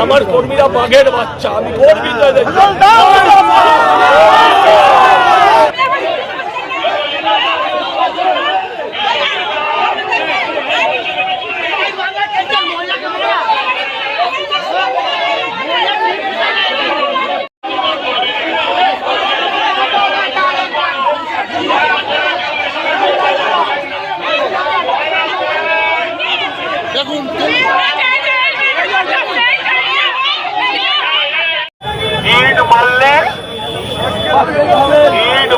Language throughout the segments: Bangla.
আমার কর্মীরা বাঘের বাচ্চা, আমি গর্বিত। ইট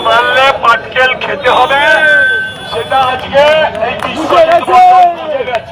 মারলে পাটকেল খেতে হবে, সেটা আজকে এই বিশ্ব এটা 2026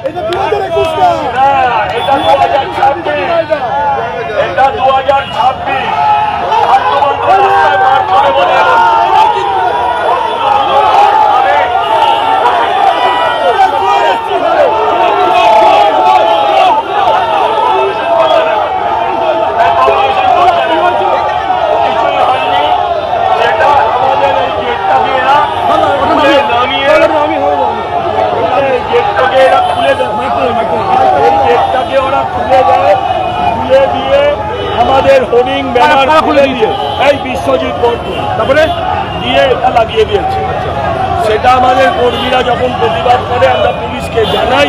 আমাদের হোর্ডিং ব্যানার খুলে দিয়ে এই বিশ্বজিৎ বর্ধন তারপরে দিয়ে এটা লাগিয়ে দিয়েছে। সেটা আমাদের কর্মীরা যখন প্রতিবাদ করে আমরা পুলিশকে জানাই,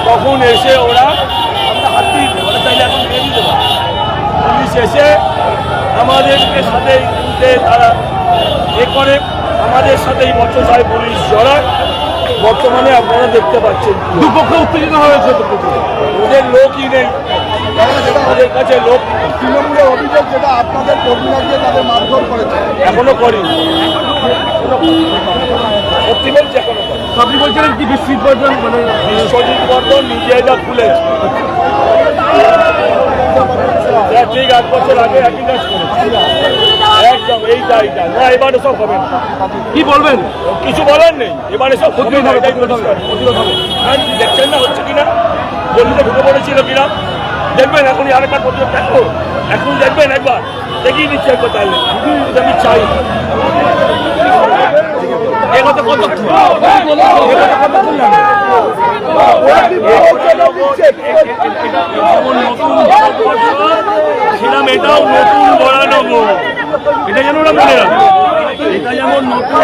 তখন এসে ওরা আমরা হাত দিয়ে দেবো, চাইলে এখন দিয়ে দিতে পারি। পুলিশ এসে আমাদেরকে সাথে তারা এ করে, আমাদের সাথেই বচসায় পুলিশ জড়ায়। বর্তমানে আপনারা দেখতে পাচ্ছেন দুপক্ষ উত্তেজিত হয়েছে, ওদের লোকই নেই, ওদের কাছে লোক। তৃণমূলের অভিযোগ যেটা আপনাদের কর্মীরা গিয়ে তাদের মারধর করেছে, এখনো করেনি। সত্যি বলছি এখনো করেনি। আপনি বলছিলেন কি বিশ্বজিৎ বর্ধন, মানে বিশ্বজিৎ বর্ধন নিজে এটা খুলেছে, ঠিক 8 বছর আগে একই কাজ করেছে একদম এইটা না। এবারে সব হবে না, কি বলবেন? কিছু বলার নেই, এবারে সব প্রতিরোধ হবে। দেখছেন না হচ্ছে কিনা, গলিতে ঢুকে পড়েছিল কিনা, দেখবেন এখনই আরেকবার প্রতিরোধ দেখো, এখন দেখবেন একবার দেখিয়ে দিচ্ছি একবার। তাহলে আমি চাই এগোতে ছিলাম, এটাও নতুন বড়ানগো, এটা যেন ওরা মনে রাখে। এটা যেমন নতুন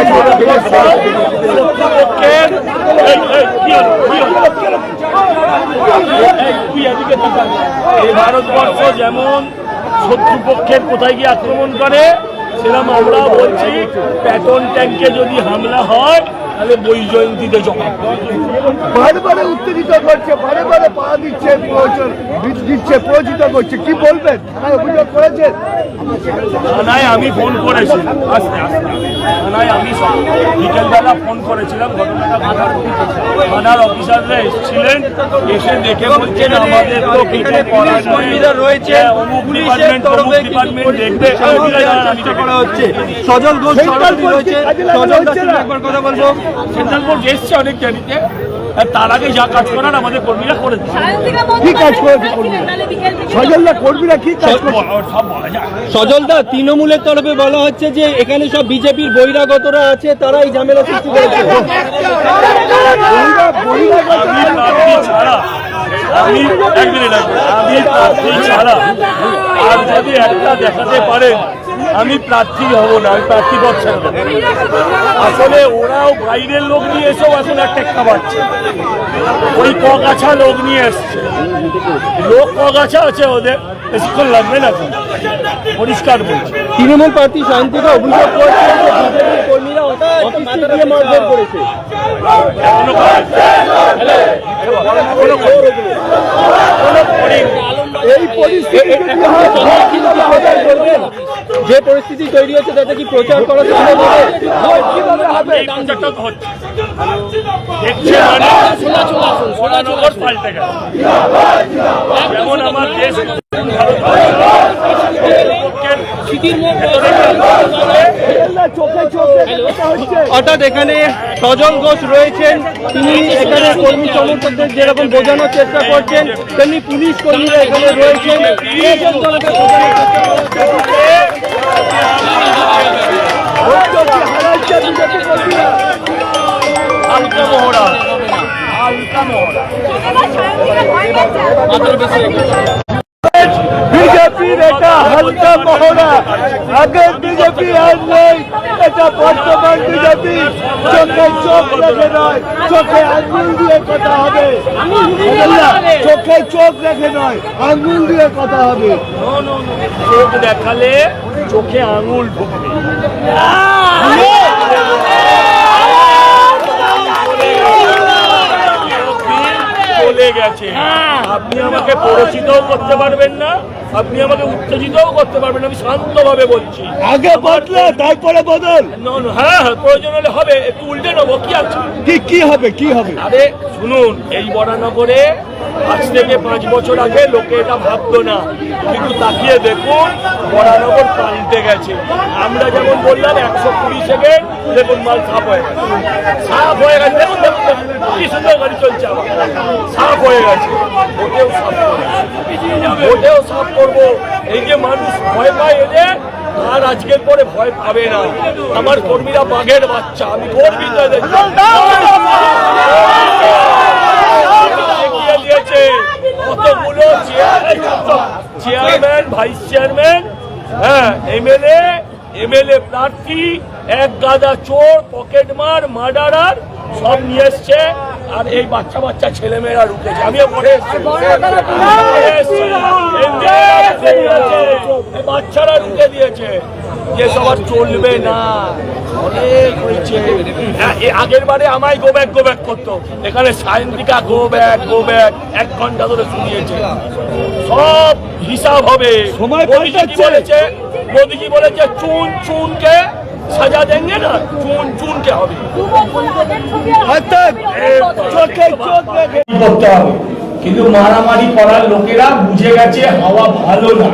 এই ভারতবর্ষ যেমন শত্রুপক্ষের কোথায় গিয়ে আক্রমণ করে, সেরকম আমরা বলছি প্যাটন ট্যাঙ্কে যদি হামলা হয় তাহলে বৈজয়ন্তীতে জমা বারে উত্তেজিত করছে, বারে পা দিচ্ছে, প্রয়োজিত করছে। কি বলবেন? অভিযোগ করেছেন থানায়? আমি ফোন করেছিলাম, থানায় আমি বিকেলবেলা ফোন করেছিলাম, ঘটনাটা থানার অফিসাররা এসেছিলেন, এসে দেখে বলছেন আমাদের তো কর্মীরা রয়েছে, অমুক ডিপার্টমেন্ট দেখবে করা হচ্ছে। সজল ঘোষ রয়েছে, একবার কথা বলবো। সেন্ট্রাল বোর্ড এসছে অনেক জানিতে, তার আগে যা কাজ করার আমাদের কর্মীরা করেছে। কি কাজ করেছে সজলদা? কর্মীরা কি কাজ করেছে সব বলা যায়। সজলদা, তৃণমূলের তরফে বলা হচ্ছে যে এখানে সব বিজেপির বহিরাগতরা আছে, তারা এই ঝামেলা সৃষ্টি করেছে। আমি প্রার্থী ছাড়া আর যদি একটা দেখাতে পারেন আমি প্রার্থী হব না, আমি প্রার্থী পদ ছাড়ব। আসলে ওরাও বাইরের লোক নিয়ে এসেও এখন একটা খাওয়াচ্ছে, ওই কগাছা লোক নিয়ে এসছে, লোক কগাছা আছে ওদের, বেশিক্ষণ লাগবে না, পরিষ্কার বলছে। তৃণমূল প্রার্থী শান্তিকে অভিযোগ করছে বিজেপির কর্মীরা অফিসে দিয়ে মারধর করেছে। এই পরিস্থিতি যে পরিস্থিতি তৈরি হচ্ছে তাতে কি প্রচার করা সম্ভব হবে? পাল্টে গেল, যেমন আমার দেশ অর্থাৎ এখানে সজল ঘোষ রয়েছেন, তিনি এখানে কর্মী সমর্থকদের যেরকম বোঝানোর চেষ্টা করছেন, তেমনি পুলিশ কর্মীরা এখানে রয়েছেন। হালকা মহড়া, হালকা মহড়া। বিজেপির এটা হালকা মহড়া, আগের বিজেপি আর নেই, এটা বর্তমান বিজেপি। চোখে চোখ রেখে নয়, চোখে আঙুল দিয়ে কথা হবে, চোখে চোখ রেখে নয়, আঙুল দিয়ে কথা হবে। চোখ দেখালে চোখে আঙুল ঢুকবে। চলে গেছে, আপনি আমাকে পরিচিতও করতে পারবেন না, আপনি আমাকে উত্তেজিতও করতে পারবেন না। আমি শান্তভাবে বলছি, আগে বদলে তারপরে বদল। হ্যাঁ প্রয়োজন হলে হবে, একটু উল্টে নেবো, কি আছে? কি হবে, কি হবে? আরে শুনুন, এই বরানগরে আজ থেকে 5 বছর আগে লোকে এটা ভাবতো না, কিন্তু তাকিয়ে দেখুন বরানগর পাল্টে গেছে। আমরা যেমন বললাম 120 সেকেন্ড, দেখুন মাল সাফ হয়ে গেছে, সাফ হয়ে গেছে। দেখুন দেখুন দেখুন কি সুন্দর গাড়ি চলছে, আবার সাফ হয়ে গেছে। ভোটেও সাফ করবো, ভোটেও সাফ করবো। এই যে মানুষ ভয় পায় এদের, আর আজকের পরে ভয় পাবে না। আমার কর্মীরা বাঘের বাচ্চা, আমি গর্বিত দিয়েছে। কতগুলো চেয়ারম্যান, ভাইস চেয়ারম্যান, হ্যাঁ এমএলএ প্রার্থী, এক গাদা চোর, পকেটমার, মার্ডারার সব নিয়ে এসছে। আর এই বাচ্চা বাচ্চা ছেলেমেয়েরা রুখেছে। আমিও পড়ে বাচ্চারা রুখে দিয়েছে, যে সবার চলবে না। অনেক হয়েছে। আগের বারে আমায় গো ব্যাক করতো, এখানে সায়ন্তিকা গো ব্যাক 1 ঘন্টা ধরে শুনিয়েছে। সব হিসাব হবে। মোদীজি বলেছে চুন চুনকে সাজা দেंगे না, চুন চুনকে হবে। করতে হবে, কিন্তু মারামারি করার লোকেরা বুঝে গেছে হাওয়া ভালো না।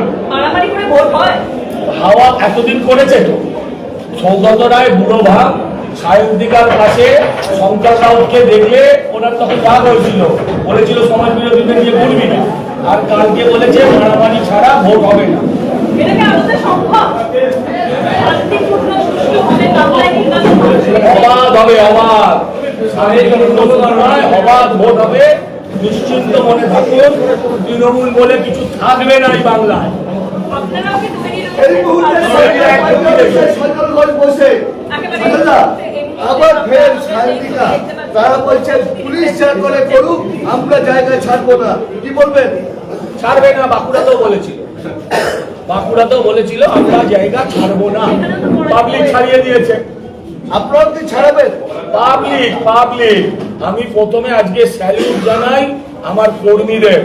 হাওয়া এতদিন করেছে তো। সৌগত রায় বুড়ো ভাব সায়ন্তিকার পাশে শঙ্কর রাউতকে দেখলে ওনার তখন রাগ হয়েছিল, বলেছিল সমাজ বিরোধীদের নিয়ে বলবি না। আর কালকে বলেছে মারামারি ছাড়া ভোট হবে না। অবাধ হবে, অবাধ, অবাধ ভোট হবে। নিশ্চিন্ত মনে থাকুন, তৃণমূল বলে কিছু থাকবে না এই বাংলায়। আবার ফের শান্তিকা তারা বলছে পুলিশ যা করে করুক, আমরা জায়গা ছাড়বো না। কি বলবেন? ছাড়বে না, বাঁকুড়াতেও বলেছিল আমরা জায়গা ছাড়বো না। পাবলিক ছাড়িয়ে দিয়েছে। আপনারা কি ছাড়াবেন? পাবলিক। আমি প্রথমে আজকে স্যালুট জানাই আমার কর্মীদের,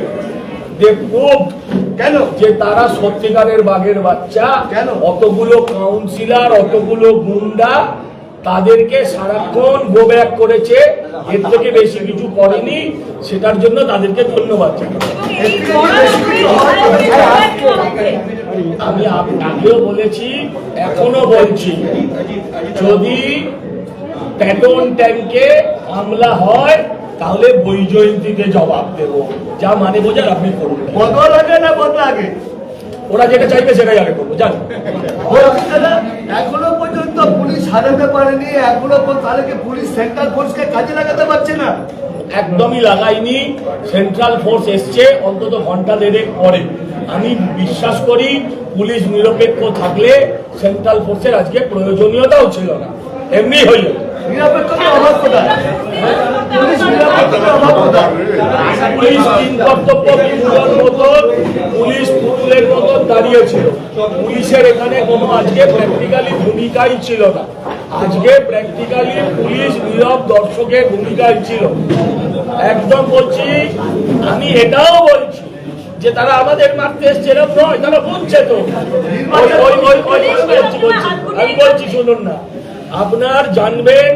কেন যে তারা সত্যিকারের বাঘের বাচ্চা। কেন? অতগুলো কাউন্সিলর, অতগুলো গুন্ডা, তাদেরকে সারাক্ষণ গো ব্যাক করেছে, এর থেকে বেশি কিছু করেনি। সেটার জন্য তাদেরকে ধন্যবাদ জানাই। আমি আগেও বলেছি, এখনো বলছি, যদি প্যাটন ট্যাঙ্কে হামলা হয় তাহলে বৈজয়ন্তীতে জবাব দেব। যা মানে বোঝার আপনি করুন। বদল আগে না বদল আগে? ওরা যেটা চাইবে সেটাই আগে করবো, জান। এখনো পর্যন্ত পুলিশ হারাতে পারেনি, এখনো তাহলে কি পুলিশ সেন্ট্রাল ফোর্সকে কাজে লাগাতে পারছে না? একদমই লাগাইনি। সেন্ট্রাল ফোর্স এসছে অন্তত ঘন্টা 1.5 পরে। আমি বিশ্বাস করি পুলিশ নিরপেক্ষ থাকলে সেন্ট্রাল ফোর্সের আজকে প্রয়োজনীয়তাও ছিল না, এমনি হয়ে যেত। নিরপেক্ষতার অভাব কোথায়? পুলিশ নিরপেক্ষতার অভাব কোথায়? পুলিশ তিন কর্তব্য পুরুষের মতন, পুলিশ পুতুলের মতন দাঁড়িয়েছিল। পুলিশের এখানে কোনো আজকে প্র্যাকটিক্যালি ভূমিকাই ছিল না। আজকে প্র্যাকটিক্যালি পুলিশ নীরব দর্শকের ভূমিকায় ছিল। একদম বলছি, আমি এটাও বলছি যে তারা আমাদের মারতে এসছে এরকম নয়, তারা বলছে তো। আমি বলছি শুনুন না, আপনার জানবেন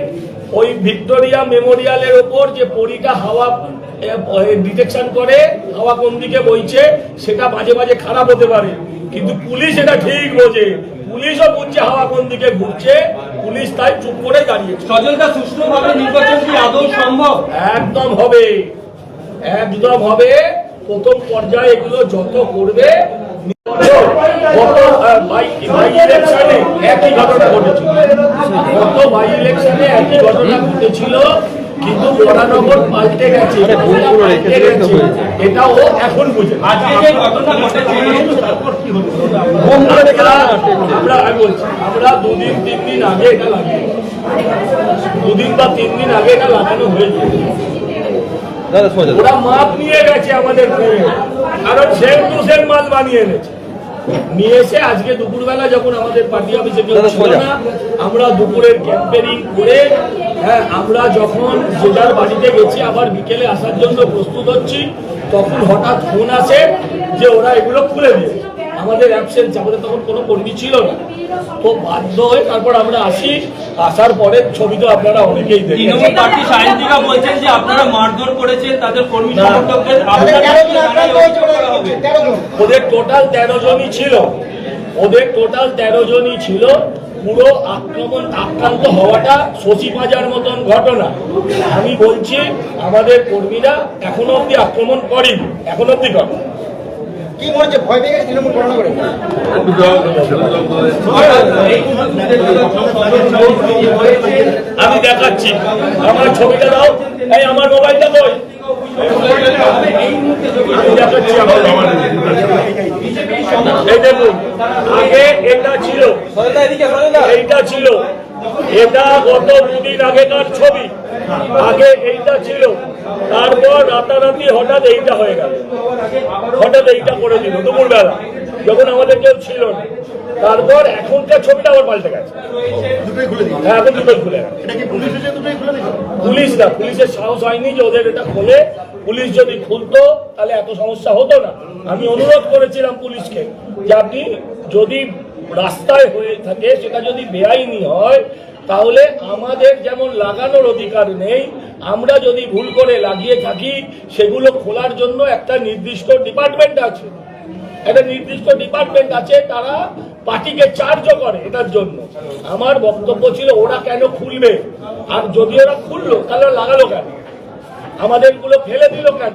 ওই ভিক্টোরিয়া মেমোরিয়ালের ওপর যে পরীটা হাওয়া ডিটেকশন করে, হাওয়া কোন দিকে বইছে, সেটা মাঝে মাঝে খারাপ হতে পারে, কিন্তু পুলিশ এটা ঠিক বোঝে। পুলিশও বুঝছে হাওয়া কোন দিকে ঘুরছে, পুলিশ তাই চুপ করে দাঁড়িয়েছে। সজলদা, সুষ্ঠুভাবে নির্বাচন কি আদৌ সম্ভব? একদম হবে, একদম হবে। প্রথম পর্যায়ে এগুলো যত করবে, একই ঘটনা ঘটেছিল। গত বাই ইলেকশনে একই ঘটনা ঘটেছিল। কিন্তু বরানগর পাল্টে গেছে, এটাও এখন বুঝে। আজকে যে ঘটনা ঘটেছে আমি বলছি আমরা 2-3 দিন আগে এটা লাগিয়ে 2 বা 3 দিন আগে এটা লাগানো হয়েছে। ওরা মাপ নিয়ে গেছে আমাদের থেকে, কারণ সেম টু সেম মাল বানিয়ে এনেছে, নিয়ে এসে আজকে দুপুরবেলা যখন আমাদের পার্টি অফিসে কেউ ছিল না, আমরা দুপুরের ক্যাম্পেনিং করে আমরা যখন যে যার বাড়িতে গেছি আবার বিকেলে আসার জন্য প্রস্তুত হচ্ছি, তখন হঠাৎ ফোন আসে যে ওরা এগুলো খুলে দিয়েছে। আমাদের অ্যাবসেন্স, আমাদের তখন কোনো কর্মী ছিল না, তো বাধ্য হয়ে তারপর আমরা আসি। আসার পরের ছবি তো আপনারা অনেকেই দেখেন। তৃণমূল পার্টির সাহিত্যিকা বলছেন যে আপনারা মারধর করেছেন তাদের কর্মী সমর্থকদের, ওদের টোটাল 13 জনই ছিল, ওদের টোটাল 13 জনই ছিল। পুরো আক্রান্ত হওয়াটা শশী পাজার মতন ঘটনা। আমি বলছি আমাদের কর্মীরা এখনো অব্দি আক্রমণ করেনি, এখনো অব্দি করে। কি মনে হচ্ছে, ভয় পেয়ে গেছে তৃণমূল করোনা করে? আমি দেখাচ্ছি, আমার ছবিটা দাও, এই আমার মোবাইলটা কই, আমি দেখাচ্ছি আমার মোবাইল। এই দেখুন, আগে এটা ছিল, এইটা ছিল, এটা গত 2 দিন আগেকার ছবি। আগে এইটা ছিল, তারপর রাতারাতি হঠাৎ এইটা হয়ে গেল, হঠাৎ এইটা করে দিল দুপুরবেলা যখন আমাদের কেউ ছিল না। তারপর এখনকার ছবিটা আবার পাল্টে গেছে। হ্যাঁ, এখন দুটোই খুলে গেছে। পুলিশ না, পুলিশের সাহস হয়নি যে ওদের এটা খোলে। পুলিশ যদি খুলতো তাহলে এত সমস্যা হতো না। আমি অনুরোধ করেছিলাম পুলিশকে যে আপনি যদি রাস্তায় হয়ে থাকে সেটা যদি বেআইনি হয় তাহলে আমাদের যেমন লাগানোর অধিকার নেই, আমরা যদি ভুল করে লাগিয়ে থাকি সেগুলো খোলার জন্য একটা নির্দিষ্ট ডিপার্টমেন্ট আছে, একটা নির্দিষ্ট ডিপার্টমেন্ট আছে, তারা পার্টিকে চার্জও করে এটার জন্য। আমার বক্তব্য ছিল ওরা কেন খুলবে, আর যদি ওরা খুললো তাহলে লাগালো কেন, আমাদেরগুলো ফেলে দিল কেন?